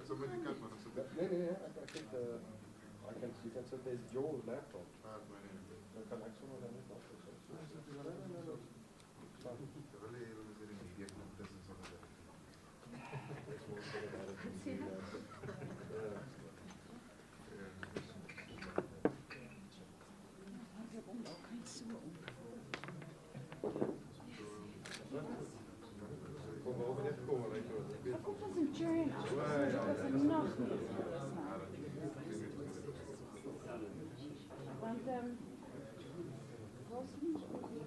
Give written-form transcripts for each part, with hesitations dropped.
Somebody cut one. Nee, you can set this your laptop. Dan kan ik zo maar dan niet afzetten. Ook was een journal. Dat was een nacht. Want was niet zo goed.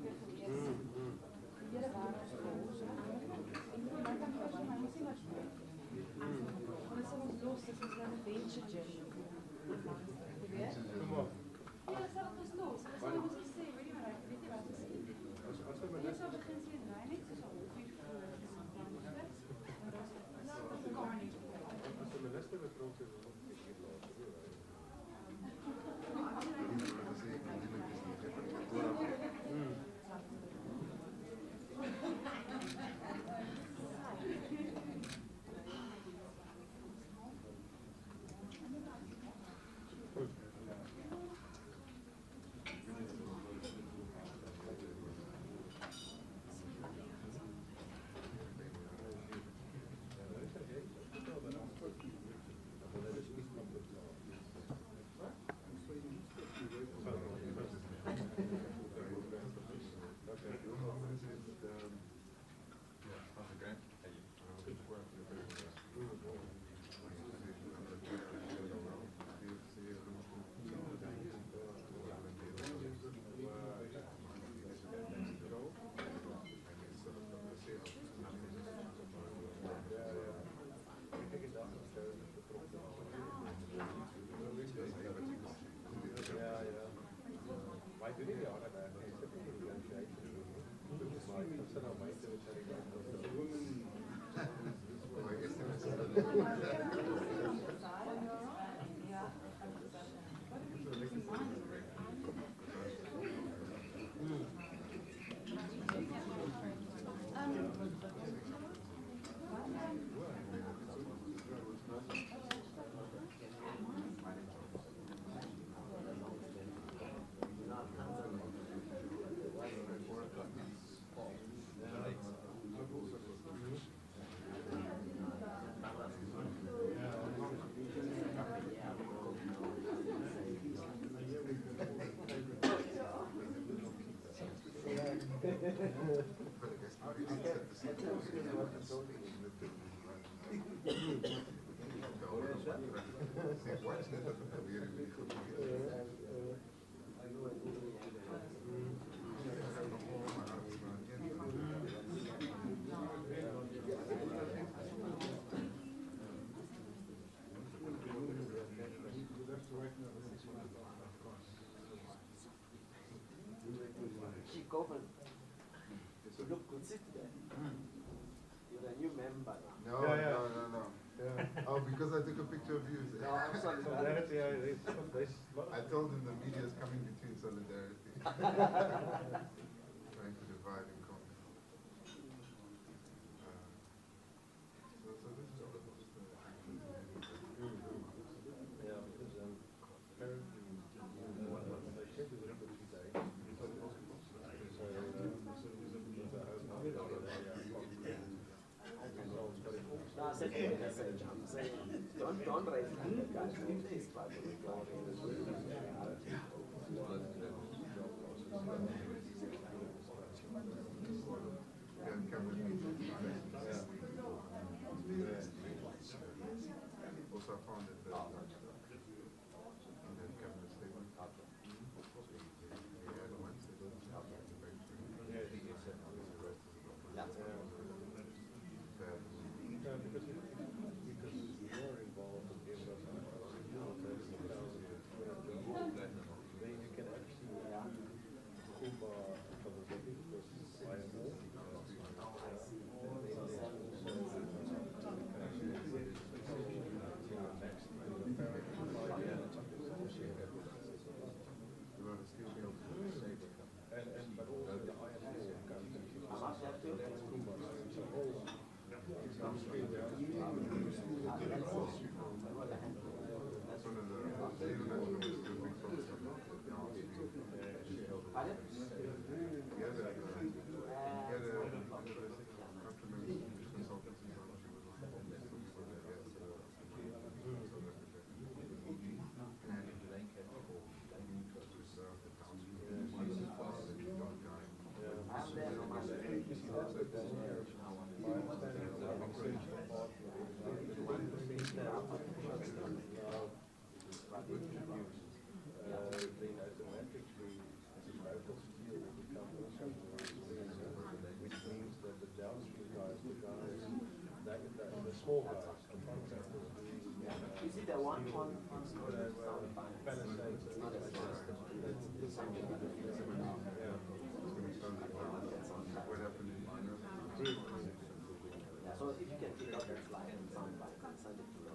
Go for it. You look good today. You're a new member. No. Oh, because I took a picture of you. No, I'm sorry. I told him the media is coming between solidarity. Trying to divide and conquer. So this is all about No, I said message. I'm saying don't raise hand, guys. Please try to also I found it very much and then cabinet statement. You see the one on screen is sound fine. It's not as fast. It's something that What happened in minor? yeah, so if you can pick out that slide and sound fine and send it to me.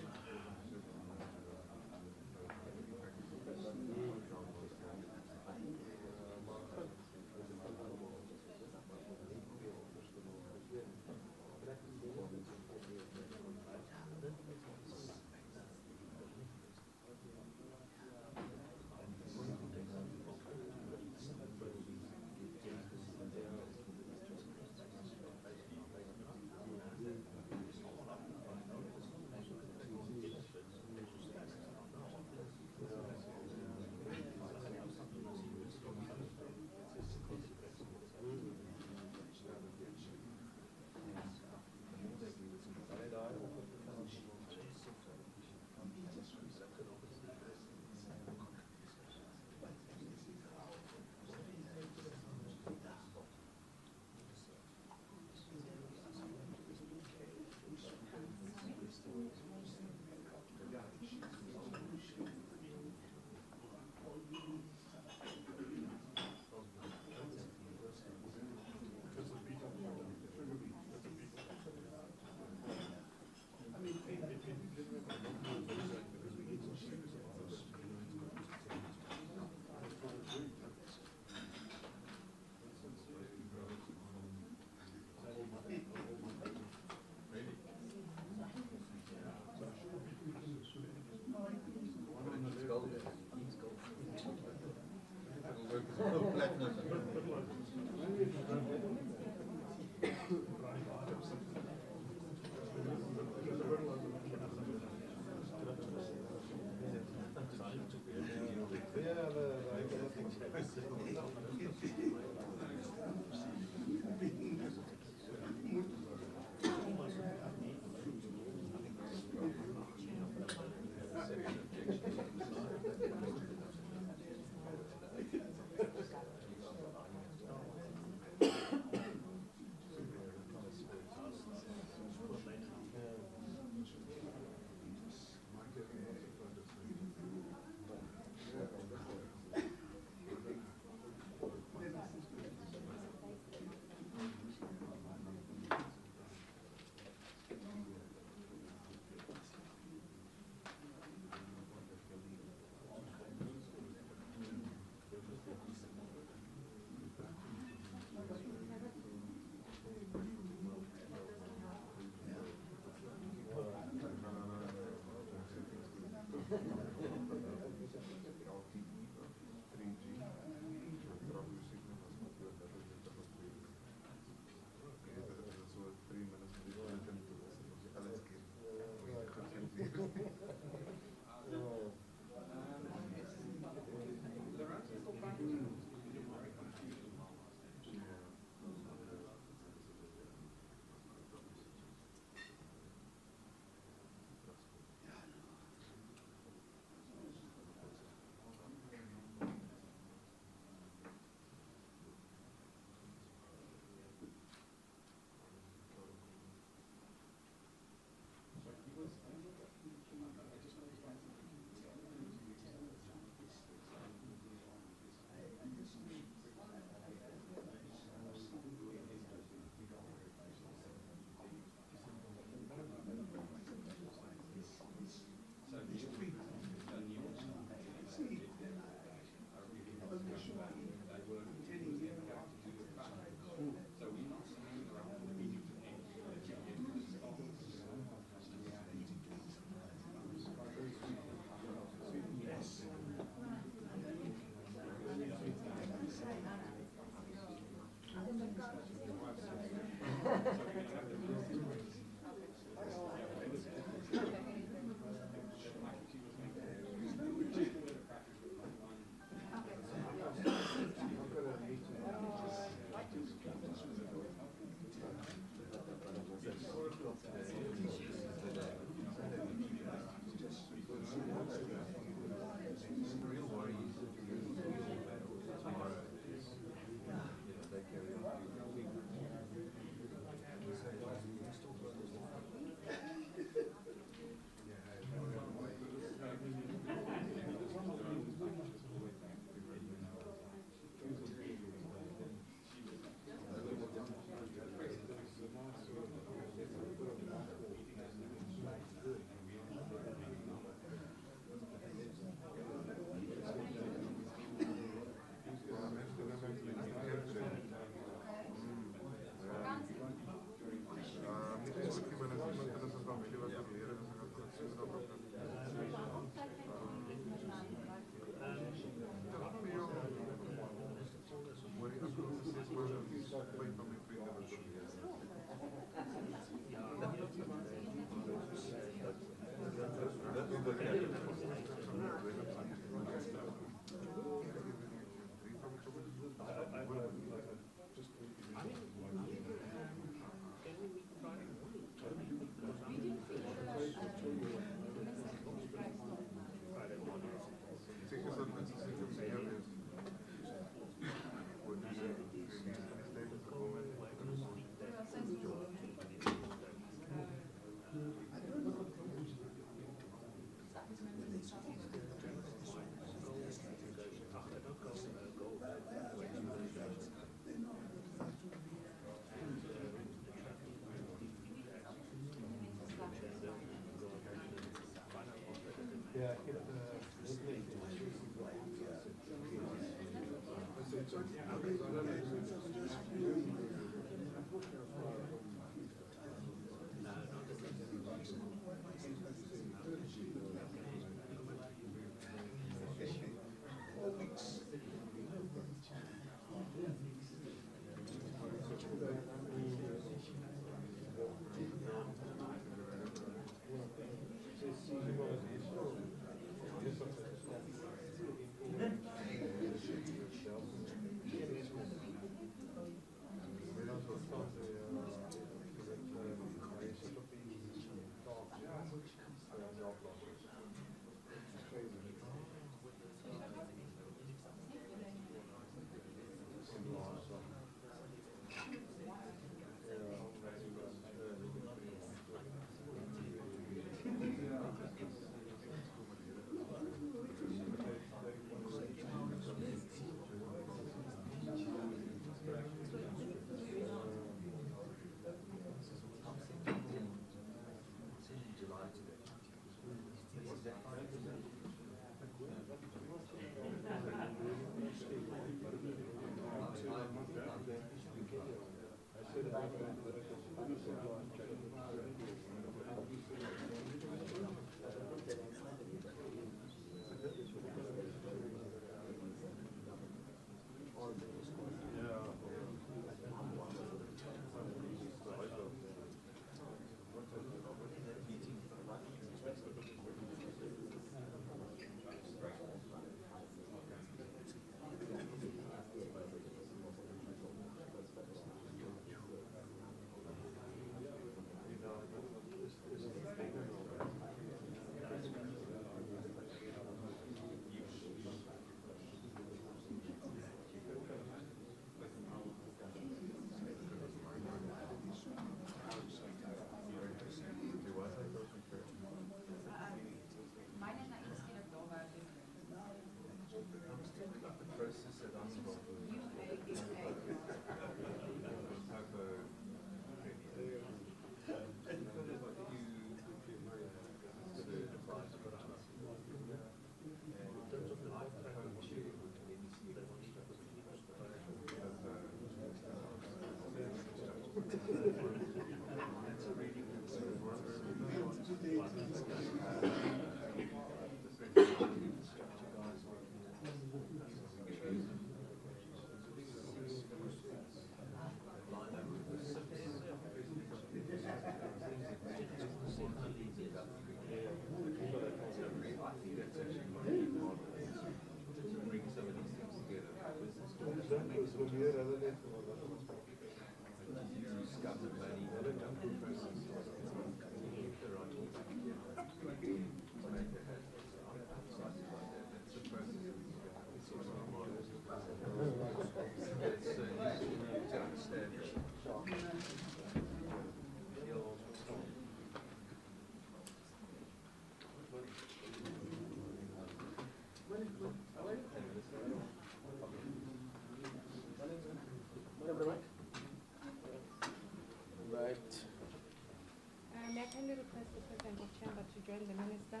May I kindly request the President of Chamber to join the Minister,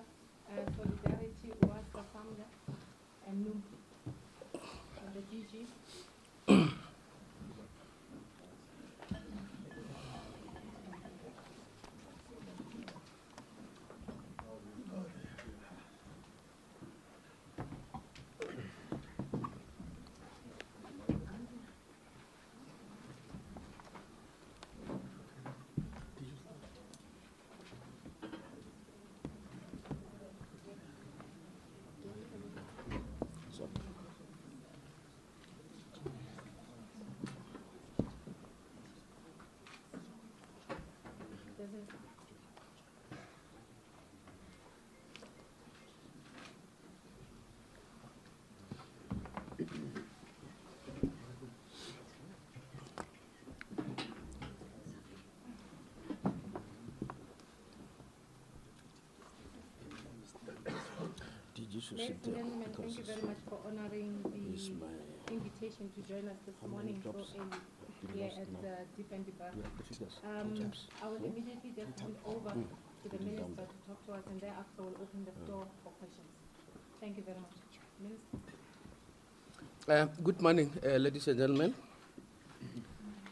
Solidarity, Wasta Famga, and NUM, and the DG. Ladies and gentlemen, thank you very much for honoring the invitation to join us this morning so early here at the Defend Bar. I will immediately just hand over to the minister to talk to us, and thereafter we'll open the floor for questions. Thank you very much. Minister. Good morning, ladies and gentlemen.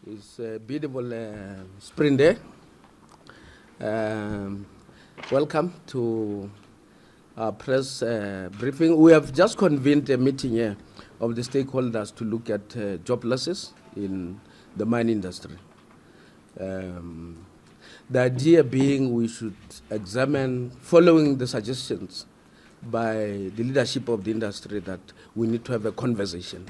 It's a beautiful spring day. Welcome to our press briefing. We have just convened a meeting here of the stakeholders to look at job losses in the mine industry. The idea being we should examine, following the suggestions by the leadership of the industry, that we need to have a conversation,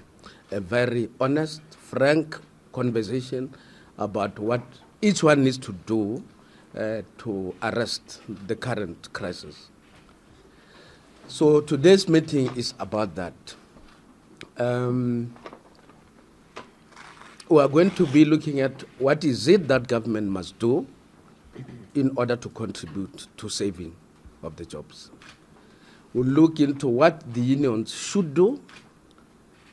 a very honest, frank conversation about what each one needs to do to arrest the current crisis. So today's meeting is about that. We are going to be looking at what is it that government must do in order to contribute to saving of the jobs. We'll look into what the unions should do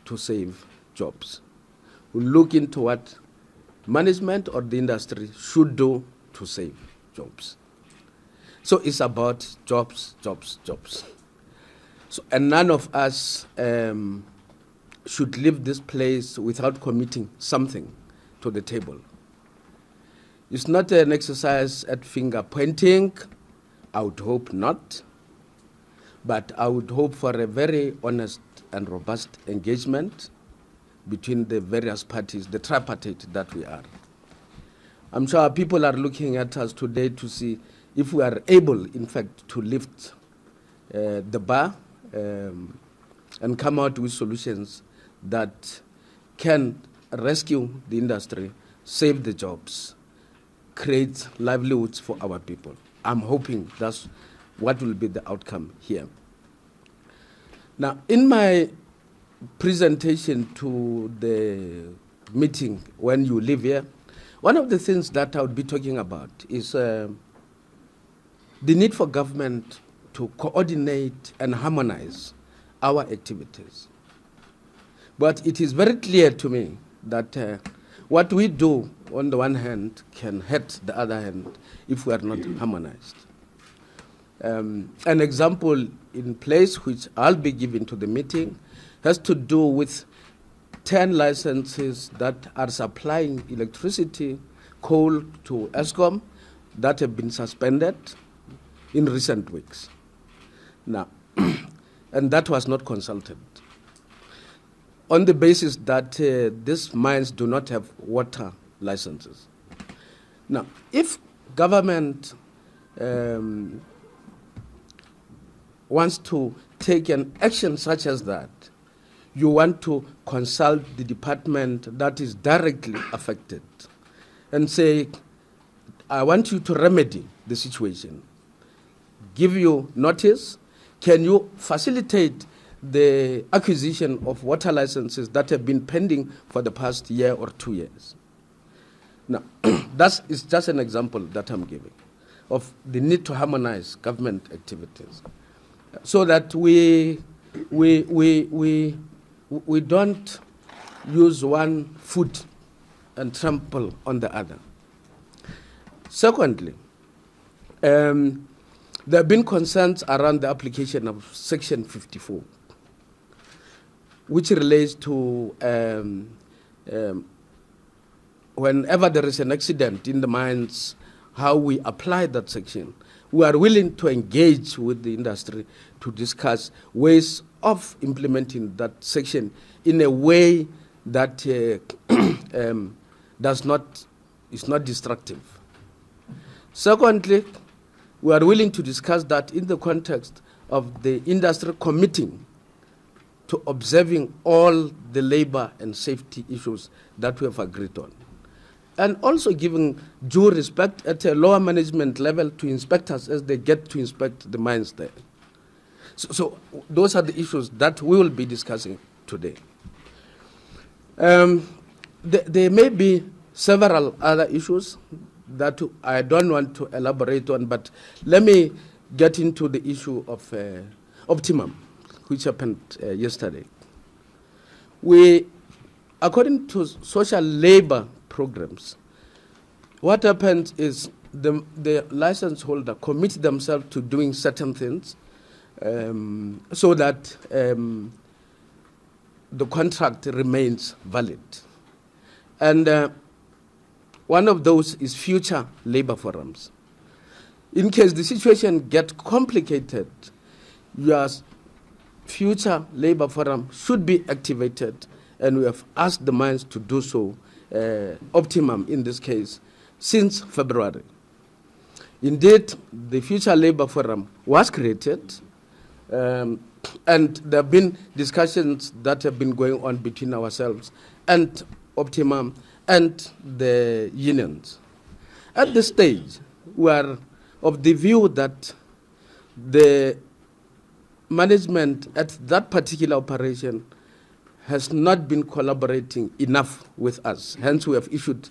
to save jobs. We'll look into what management or the industry should do to save jobs. So it's about jobs, jobs, jobs. So, and none of us should leave this place without committing something to the table. It's not an exercise at finger pointing. I would hope not. But I would hope for a very honest and robust engagement between the various parties, the tripartite that we are. I'm sure people are looking at us today to see if we are able, in fact, to lift the bar and come out with solutions that can rescue the industry, save the jobs, create livelihoods for our people. I'm hoping that's what will be the outcome here. Now, in my presentation to the meeting when you live here, one of the things that I would be talking about is the need for government to coordinate and harmonize our activities. But it is very clear to me that what we do on the one hand can hurt the other hand if we are not harmonized. An example in place which I'll be giving to the meeting has to do with 10 licenses that are supplying electricity, coal to ESCOM that have been suspended in recent weeks. Now, and that was not consulted, on the basis that these mines do not have water licenses. Now, if government wants to take an action such as that, you want to consult the department that is directly affected and say, I want you to remedy the situation. Give you notice. Can you facilitate the acquisition of water licenses that have been pending for the past year or 2 years? Now, that is just an example that I'm giving of the need to harmonize government activities so that we don't use one foot and trample on the other. Secondly, there have been concerns around the application of Section 54, which relates to whenever there is an accident in the mines, how we apply that section. We are willing to engage with the industry to discuss ways of implementing that section in a way that is not destructive. Secondly, we are willing to discuss that in the context of the industry committing to observing all the labor and safety issues that we have agreed on, and also giving due respect at a lower management level to inspectors as they get to inspect the mines there. So those are the issues that we will be discussing today. There may be several other issues that I don't want to elaborate on, but let me get into the issue of optimum, which happened yesterday. According to social labor programs, what happens is the license holder commit themselves to doing certain things so that the contract remains valid. And one of those is future labor forums. In case the situation gets complicated, your future labor forum should be activated, and we have asked the mines to do so, optimum in this case, since February. Indeed, the future labor forum was created, and there have been discussions that have been going on between ourselves and Optimum and the unions. At this stage, we are of the view that the management at that particular operation has not been collaborating enough with us. Hence, we have issued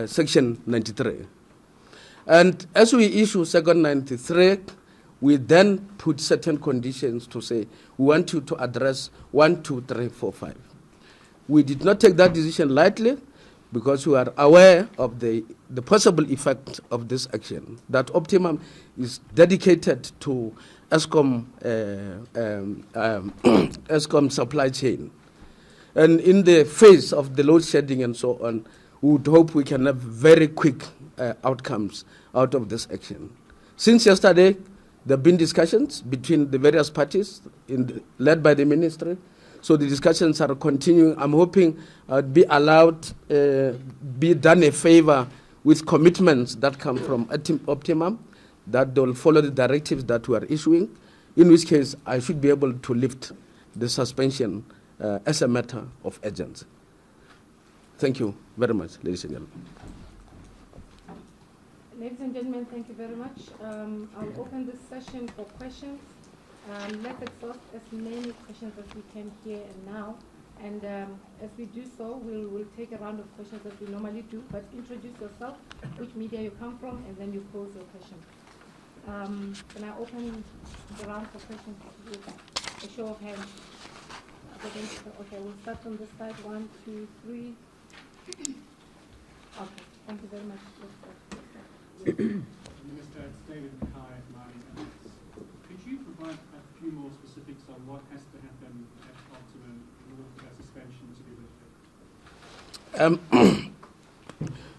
Section 93. And as we issue Section 93, we then put certain conditions to say, we want you to address 1, 2, 3, 4, 5. We did not take that decision lightly because we are aware of the possible effect of this action, that Optimum is dedicated to ESCOM, ESCOM supply chain. And in the face of the load shedding and so on, we would hope we can have very quick outcomes out of this action. Since yesterday, there have been discussions between the various parties led by the ministry. So the discussions are continuing. I'm hoping be allowed, be done a favor with commitments that come from Optimum, that they will follow the directives that we are issuing, in which case I should be able to lift the suspension as a matter of urgency. Thank you very much, ladies and gentlemen. Ladies and gentlemen, thank you very much. I'll open this session for questions. Let's exhaust as many questions as we can here and now. And as we do so, we'll take a round of questions as we normally do, but introduce yourself, which media you come from, and then you pose your question. Can I open the round for questions with a show of hands? Okay, we'll start from this side. 1, 2, 3. Okay, thank you very much. Minister, it's David Kai at Mining Analysts. Could you provide a few more specifics on what has to happen at Optimum in order for that suspension to be lifted?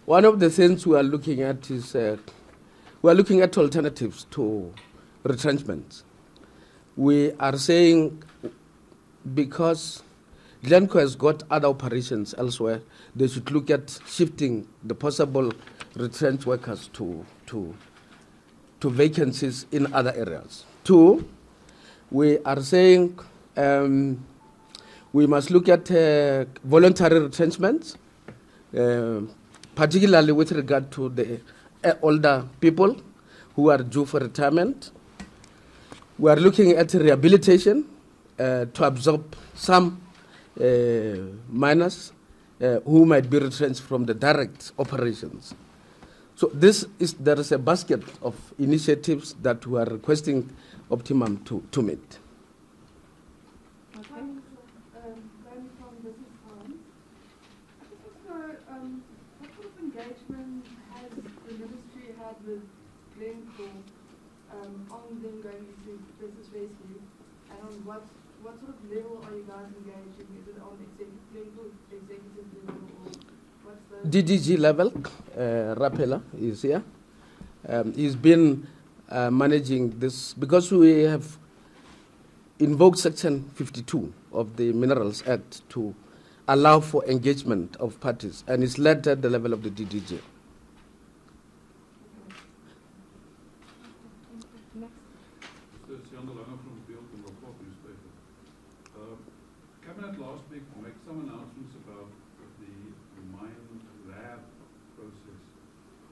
One of the things we are looking at is we are looking at alternatives to retrenchment. We are saying because Glencore has got other operations elsewhere, they should look at shifting the possible retrenched workers to vacancies in other areas. 2, we are saying we must look at voluntary retrenchments, particularly with regard to the older people who are due for retirement. We are looking at rehabilitation to absorb some miners who might be retrenched from the direct operations. So there is a basket of initiatives that we are requesting Optimum to meet. Okay. Then from Business Times, I just want to know what sort of engagement has the ministry had with Glencore on them going into business rescue, and on what sort of level are you guys engaging? Is it on Glencore executive level or what's the DDG level? Rapela is here. He's been managing this because we have invoked Section 52 of the Minerals Act to allow for engagement of parties, and it's led at the level of the DDG. Cabinet last week made some announcements about the mine lab process,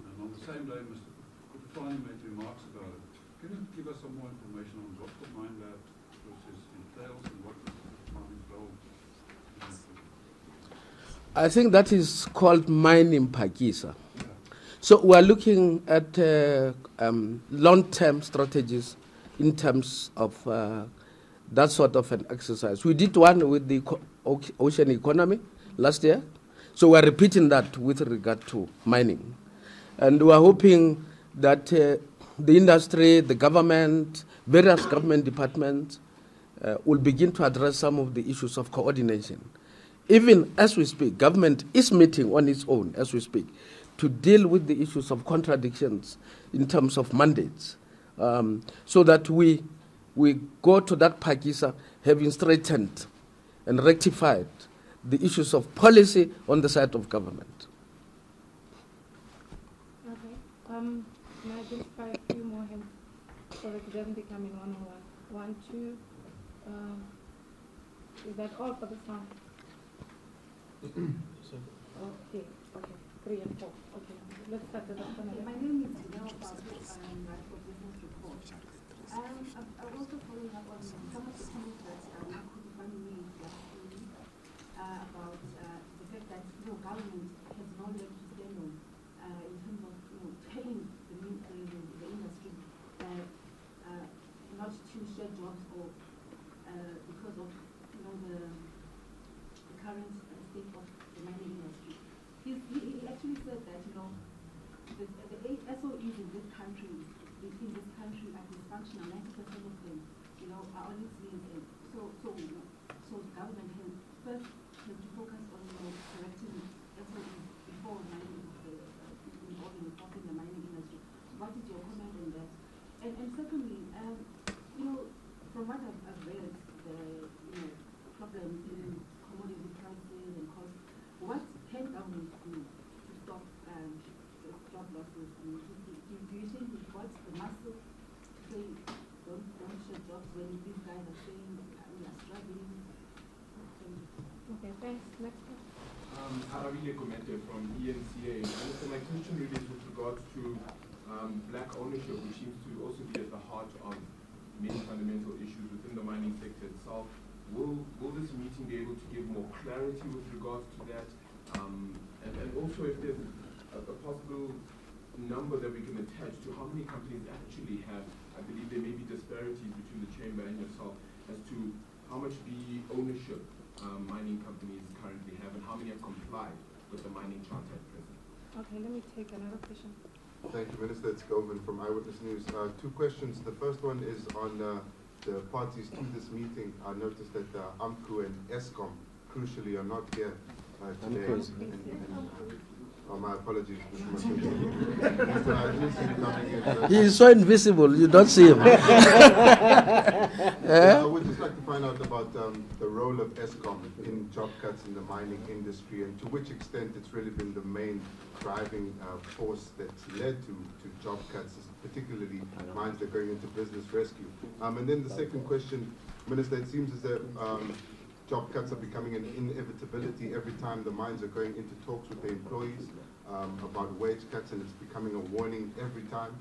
and on the same day Mr. Kutufani made remarks about it. Can you give us some more information on what the mine lab process entails and what is the mine's role? I think that is called mining Pakisa. Yeah. So we are looking at long-term strategies in terms of that sort of an exercise. We did one with the ocean economy last year, so we are repeating that with regard to mining. And we are hoping that the industry, the government, various government departments will begin to address some of the issues of coordination. Even as we speak, government is meeting on its own as we speak to deal with the issues of contradictions in terms of mandates, so that we go to that Pakistan having straightened and rectified the issues of policy on the side of government. Okay. Can I identify a few more hands so that it doesn't become in one-on-one? 1, 2. Is that all for this one? Okay. 3 and 4. Okay. Let's start with that one. My name is Ngoako Ramatlhodi, business report. I'm also following up on some of the comments that Ngoako made last week about the fact that government has no leg to stand on in terms of telling the industry not to share jobs or because of the current state of the mining industry. He actually said that the SOEs in this country are dysfunctional. 90% of them are on its knees. So the government has first to focus on correcting SOEs before mining involving the mining industry. What is your comment on that? And secondly, from what I've read, the problems in commodity prices and costs, what can government do to stop job losses? Do you think we've got the muscle to say don't share jobs when these guys are saying we are struggling? Okay, thanks. Next one. Aravile Gomete from eNCA. And so my question really is with regards to black ownership, which seems to also be at the heart of many fundamental issues within the mining sector itself. Will this meeting be able to give more clarity with regards to that? And also if there's a possible number that we can attach to how many companies actually have, I believe there may be disparities between the chamber and yourself as to how much BE ownership mining companies currently have and how many have complied with the mining charter at present. Okay, let me take another question. Thank you, Minister. It's Govan from Eyewitness News. 2 questions. The first one is on the parties to this meeting. I noticed that AMCU and ESCOM, crucially, are not here today. My apologies. Mr. I didn't see you coming in. He is so invisible, you don't see him. I would just like to find out about the role of ESCOM in job cuts in the mining industry and to which extent it's really been the main driving force that's led to job cuts, particularly mines that are going into business rescue. And then the second question, Minister, it seems as though job cuts are becoming an inevitability every time the mines are going into talks with their employees about wage cuts, and it's becoming a warning every time.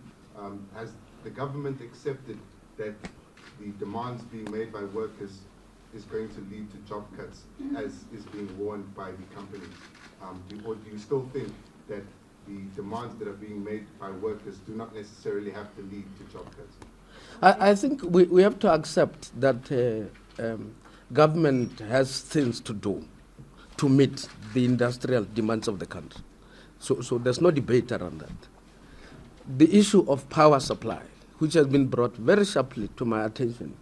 Has the government accepted that the demands being made by workers is going to lead to job cuts, as is being warned by the companies? Or do you still think that the demands that are being made by workers do not necessarily have to lead to job cuts? I think we have to accept that government has things to do to meet the industrial demands of the country. So there's no debate around that. The issue of power supply, which has been brought very sharply to my attention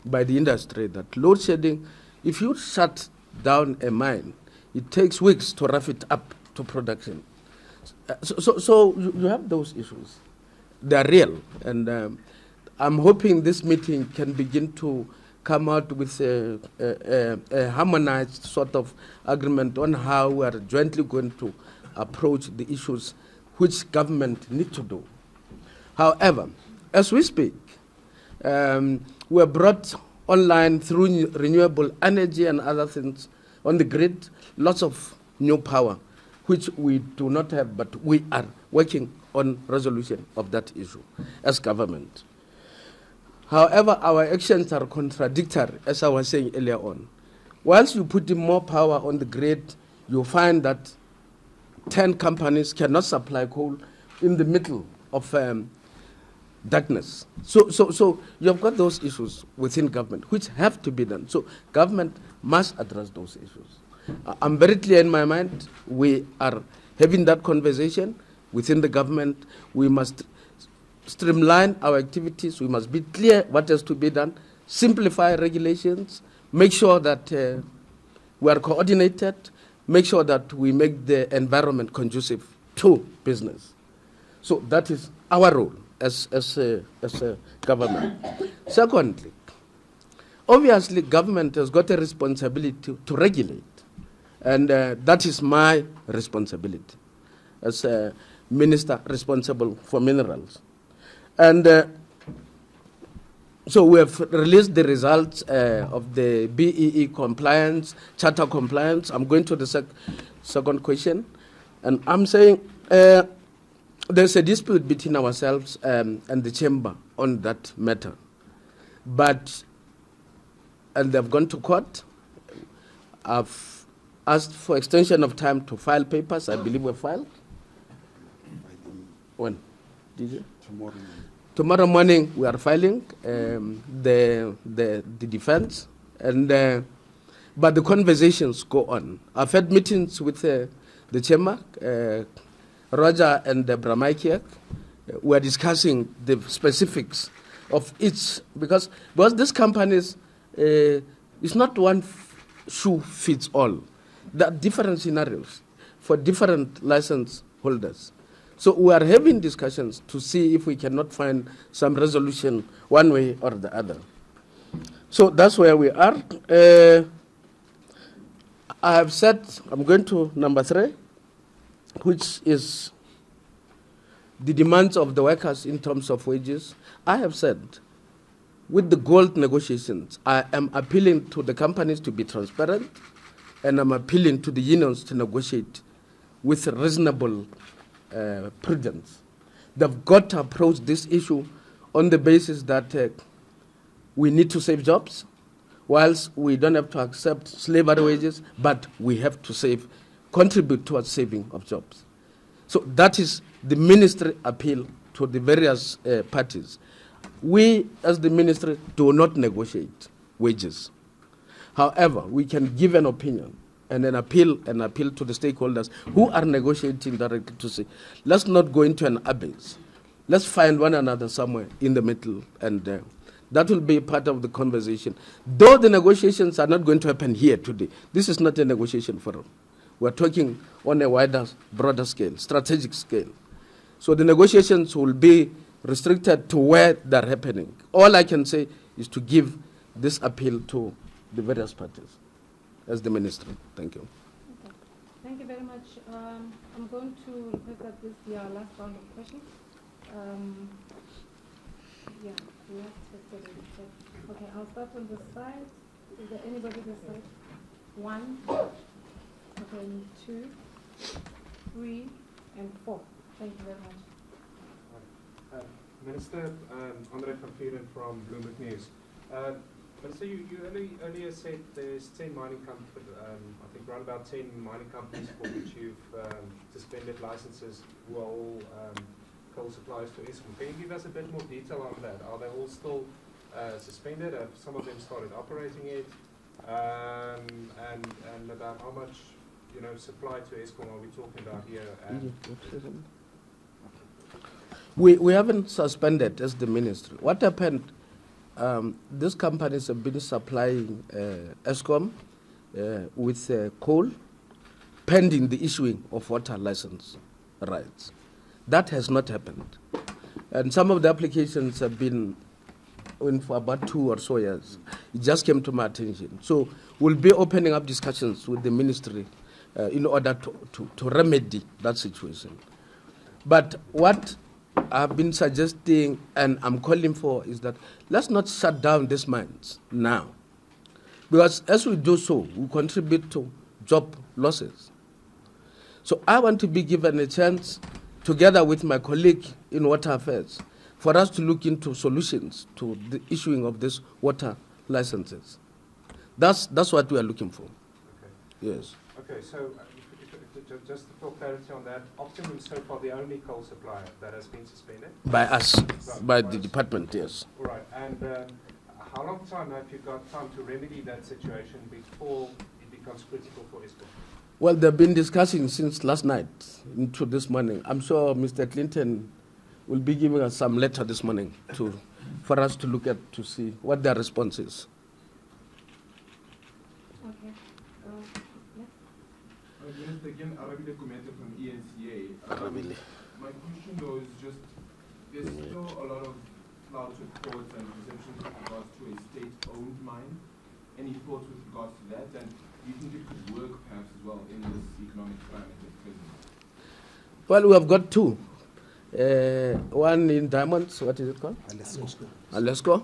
by the industry, that load shedding, if you shut down a mine, it takes weeks to rough it up to production. So you have those issues. They're real. And I'm hoping this meeting can begin to come out with a harmonized sort of agreement on how we are jointly going to approach the issues which government need to do. However, as we speak, we are brought online through renewable energy and other things on the grid, lots of new power, which we do not have, but we are working on resolution of that issue as government. However, our actions are contradictory, as I was saying earlier on. Once you put in more power on the grid, you find that 10 companies cannot supply coal in the middle of darkness. So you've got those issues within government which have to be done. So government must address those issues. I'm very clear in my mind. We are having that conversation, within the government. We must streamline our activities. We must be clear what has to be done, simplify regulations, make sure that we are coordinated, make sure that we make the environment conducive to business. So that is our role as a government. Secondly, obviously government has got a responsibility to regulate, and that is my responsibility as a minister responsible for minerals. And so we have released the results of the BEE compliance, charter compliance. I'm going to the second question, and I'm saying there's a dispute between ourselves and the chamber on that matter. And they've gone to court. I've asked for extension of time to file papers. I believe we filed. When? Did you? Tomorrow morning. Tomorrow morning we are filing the defense, and but the conversations go on. I've had meetings with the chamber, Roger and Bramaikiak. We are discussing the specifics of each, because these companies, it's not one shoe fits all. There are different scenarios for different license holders. So we are having discussions to see if we cannot find some resolution one way or the other. So that's where we are. I have said, I'm going to number 3, which is the demands of the workers in terms of wages. I have said, with the gold negotiations, I am appealing to the companies to be transparent, and I'm appealing to the unions to negotiate with reasonable prudence. They've got to approach this issue on the basis that we need to save jobs, whilst we don't have to accept slavery wages, but we have to contribute towards saving of jobs. So that is the ministry appeal to the various parties. We, as the ministry, do not negotiate wages. However, we can give an opinion and an appeal to the stakeholders who are negotiating directly to say, let's not go into an abyss. Let's find one another somewhere in the middle, and that will be part of the conversation. Though the negotiations are not going to happen here today, this is not a negotiation forum. We're talking on a wider, broader scale, strategic scale. So the negotiations will be restricted to where they're happening. All I can say is to give this appeal to the various parties as the ministry. Thank you. Okay. Thank you very much. I'm going to request that this be our last round of questions. Okay, I'll start on this side. Is there anybody this side? 1, okay, 2, 3, and 4. Thank you very much. Minister, Andre van Vuren from Bloomberg News. Minister, you earlier said there's 10 mining companies, I think around about 10 mining companies for which you've suspended licenses who are all coal suppliers to Eskom. Can you give us a bit more detail on that? Are they all still suspended? Have some of them started operating it? And about how much supply to Eskom are we talking about here? We haven't suspended as the ministry. What happened, these companies have been supplying Eskom with coal pending the issuing of water license rights. That has not happened. And some of the applications have been in for about 2 or so years. It just came to my attention. So we'll be opening up discussions with the ministry in order to remedy that situation. But what I've been suggesting and I'm calling for is that let's not shut down these mines now. Because as we do so, we contribute to job losses. So I want to be given a chance, together with my colleague in Water Affairs, for us to look into solutions to the issuing of these water licenses. That's what we are looking for. Okay. Yes. Okay, so just for clarity on that, Optimum is so far the only coal supplier that has been suspended? By us, by the department, yes. All right, and how long time have you got time to remedy that situation before it becomes critical for Eskom? Well, they've been discussing since last night into this morning. I'm sure Mr. Clinton will be giving us some letter this morning for us to look at to see what their response is. Okay. Minister, again, Arabile commented from eNCA. My question though is just, there's still a lot of clouds with reports and perceptions with regards to a state-owned mine. Any thoughts with regards to that? And do you think it could work perhaps as well in this economic climate at present? Well, we have got two. One in diamonds, what is it called? Alesco.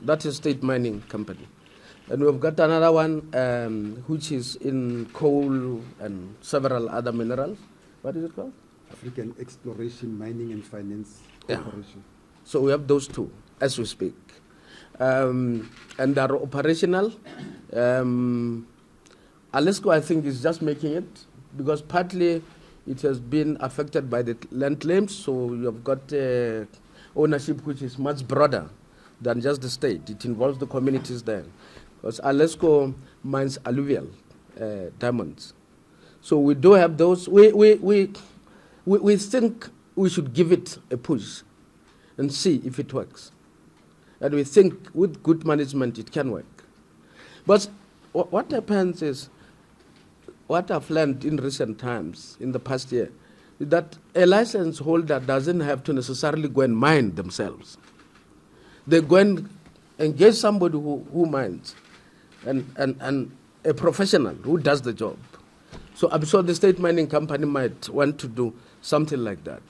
That is state mining company. And we've got another one which is in coal and several other minerals. What is it called? African Exploration, Mining and Finance Corporation. So we have those two as we speak. And they're operational. Alesco, I think, is just making it because partly it has been affected by the land claims. So you have got ownership which is much broader than just the state. It involves the communities there. Because Alesco mines alluvial diamonds. So we do have those. We think we should give it a push and see if it works. And we think with good management it can work. But what happens is, what I've learned in recent times, in the past year, is that a license holder doesn't have to necessarily go and mine themselves. They go and engage somebody who mines and a professional who does the job. So I'm sure the state mining company might want to do something like that.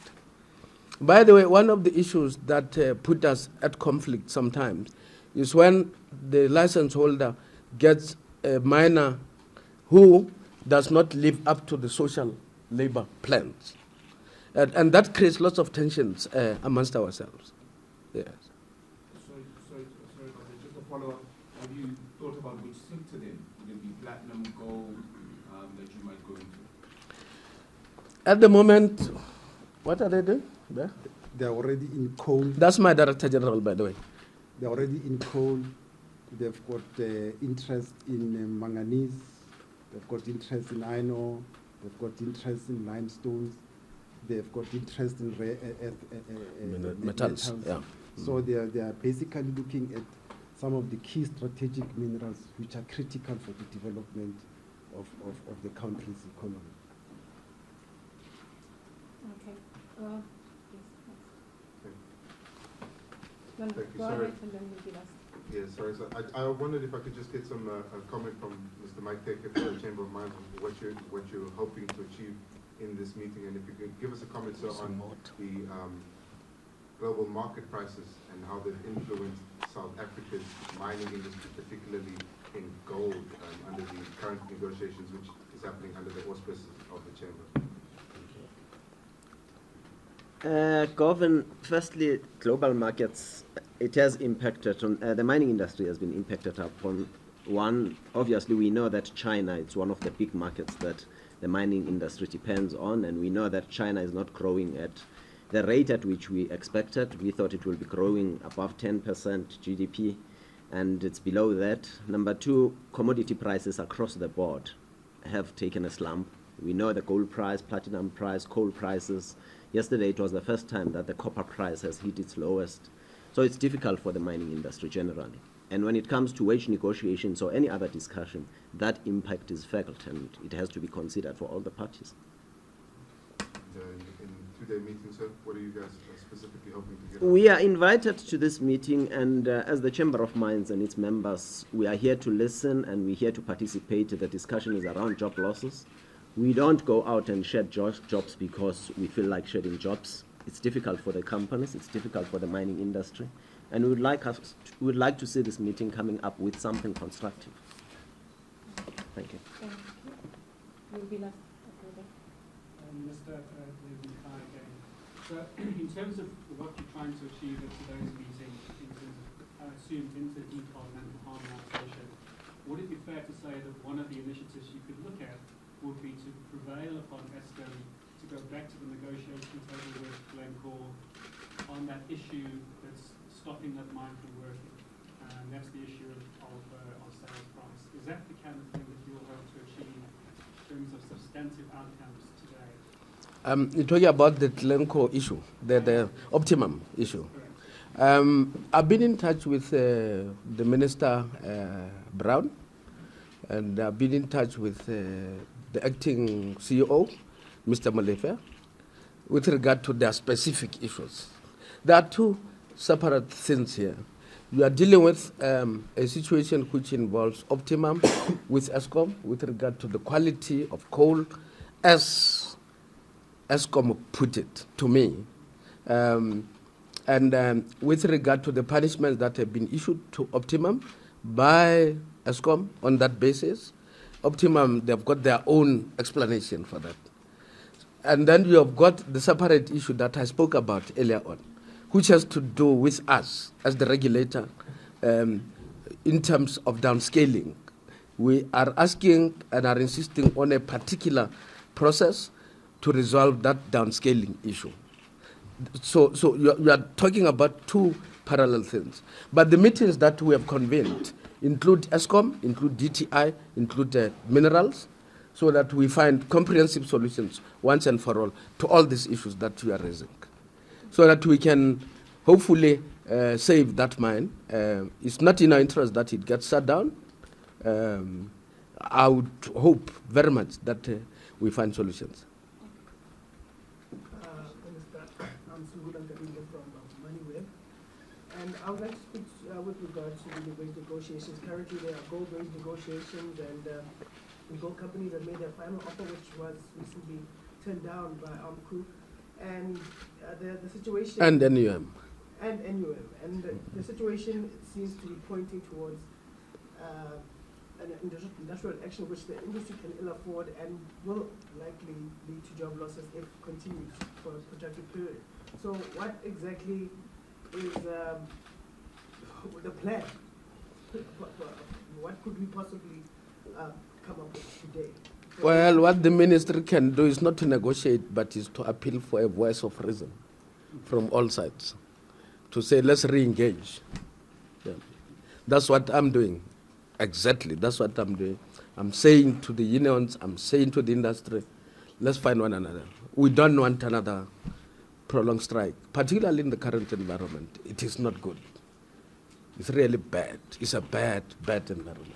By the way, one of the issues that put us at conflict sometimes is when the license holder gets a miner who does not live up to the social labor plans. And that creates lots of tensions amongst ourselves. Yes. Sorry, just a follow-up. Have you thought about which sector then? Would it be platinum, gold, that you might go into? At the moment, what are they doing there? They're already in coal. That's my Director General, by the way. They're already in coal. They've got interest in manganese. They've got interest in iron ore. They've got interest in limestones. They've got interest in rare metals. Yeah. So they are basically looking at some of the key strategic minerals which are critical for the development of the country's economy. Okay. Thank you. Go ahead and then we'll give us. Yes, sorry. So I wondered if I could just get some a comment from Mr. Mike Taker from the Chamber of Mines on what you're hoping to achieve in this meeting, and if you could give us a comment, sir, on the global market prices and how they've influenced South Africa's mining industry, particularly in gold, under the current negotiations which is happening under the auspices of the Chamber. Govan, firstly, global markets, it has impacted on, the mining industry has been impacted upon. One, obviously we know that China is one of the big markets that the mining industry depends on, and we know that China is not growing at the rate at which we expected. We thought it will be growing above 10% GDP, and it's below that. Number two, commodity prices across the board have taken a slump. We know the gold price, platinum price, coal prices. Yesterday it was the first time that the copper price has hit its lowest. So it's difficult for the mining industry generally. And when it comes to wage negotiations or any other discussion, that impact is felt and it has to be considered for all the parties. In two-day meeting, sir, what are you guys specifically hoping to get? We are invited to this meeting, and as the Chamber of Mines and its members, we are here to listen and we're here to participate. The discussion is around job losses. We don't go out and shed jobs because we feel like shedding jobs. It's difficult for the companies, it's difficult for the mining industry, and we would like to see this meeting coming up with something constructive. Thank you. Thank you. You'll be last. Mr. Kai again. So in terms of what you're trying to achieve at today's meeting, in terms of, I assume, interdepartmental harmonisation, would it be fair to say that one of the initiatives you could look at would be to prevail upon Eskom to go back to the negotiation table with Glencore on that issue that's stopping that mine from working? And that's the issue of sales price. Is that the kind of thing that you'll hope to achieve terms of substantive outcomes today? You're talking about the Glencore issue, the optimum issue. I've been in touch with the Minister Brown, and I've been in touch with the acting CEO, Mr. Molefe, with regard to their specific issues. There are two separate things here. We are dealing with a situation which involves optimum with ESCOM with regard to the quality of coal, as ESCOM put it to me. And with regard to the punishments that have been issued to Optimum by ESCOM on that basis, Optimum, they've got their own explanation for that. And then you have got the separate issue that I spoke about earlier on, which has to do with us as the regulator in terms of downscaling. We are asking and are insisting on a particular process to resolve that downscaling issue. So you are talking about two parallel things. But the meetings that we have convened include ESCOM, include DTI, include minerals, so that we find comprehensive solutions once and for all to all these issues that you are raising, so that we can hopefully save that mine. It's not in our interest that it gets shut down. I would hope very much that we find solutions. And I would like to speak with regard to the wage negotiations. Currently, there are gold wage negotiations, and the gold companies have made their final offer, which was recently turned down by ARMCO. And the situation... And NUM. And NUM. And the situation seems to be pointing towards an industrial action which the industry can ill afford and will likely lead to job losses if continued for a protracted period. So what exactly is the plan? What could we possibly come up with today? Well, what the ministry can do is not to negotiate, but is to appeal for a voice of reason from all sides, to say, let's re-engage. Yeah. That's what I'm doing. Exactly, that's what I'm doing. I'm saying to the unions, I'm saying to the industry, let's find one another. We don't want another prolonged strike, particularly in the current environment. It is not good. It's really bad. It's a bad, bad environment.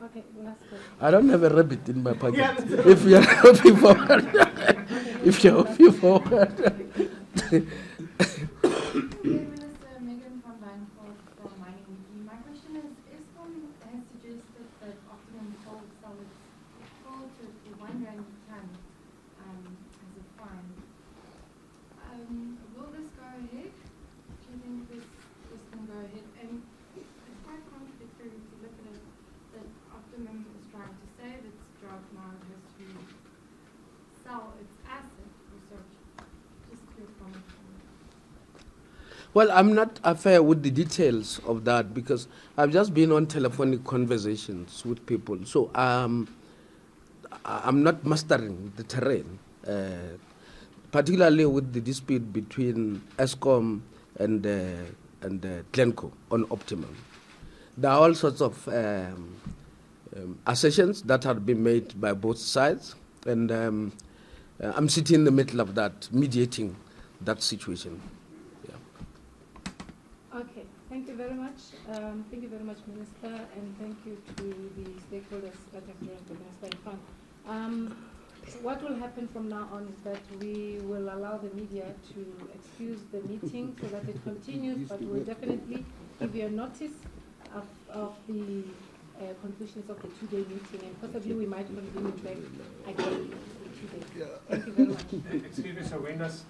Okay, last question. I don't have a rabbit in my pocket. If you're hoping for if you're hoping for Minister Megan from Banford from Mining Weekly. My question is, ESCOM has suggested that Optimum Coal sell its coal to R1 a ton as a fine. Will this go ahead? Do you think this can go ahead? And it's quite contradictory to look at it that Optimum is trying to save its job now it has to sell its asset research. Just your comment on that. Well, I'm not affair with the details of that because I've just been on telephonic conversations with people. So I'm not mastering the terrain, particularly with the dispute between ESCOM and Glencore on Optimum. There are all sorts of assertions that are being made by both sides, and I'm sitting in the middle of that, mediating that situation. Okay, thank you very much. Thank you very much, Minister, and thank you to the stakeholders that have joined the Minister in front. What will happen from now on is that we will allow the media to excuse the meeting so that it continues, but we'll definitely give you a notice of the conclusions of the two-day meeting, and possibly we might convene it back again. Thank you very much. Excuse me, so when does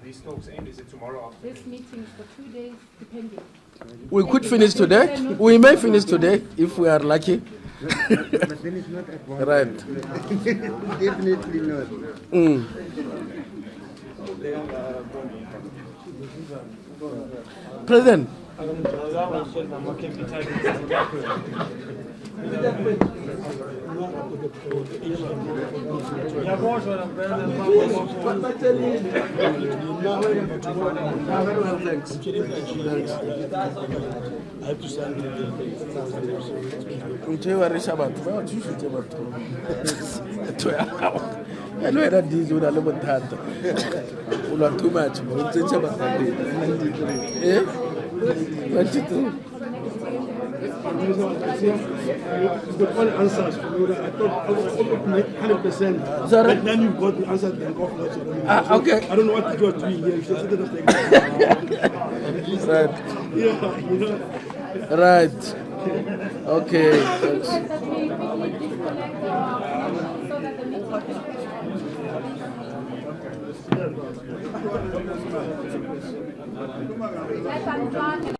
these talks end? Is it tomorrow afternoon? This meeting is for 2 days, depending. We could finish today. We may finish today if we are lucky. But then it's not at one. Right. Definitely not. President. Thanks. I have to send it. I know that these would have never had too much. Eh? 22. But all answers from you, I thought 100%. Sorry? But then you got the answer then go for it. Okay. I don't know what to do to you here. You should sit up like Right. Yeah, you know. Right. Okay. Thanks. Let's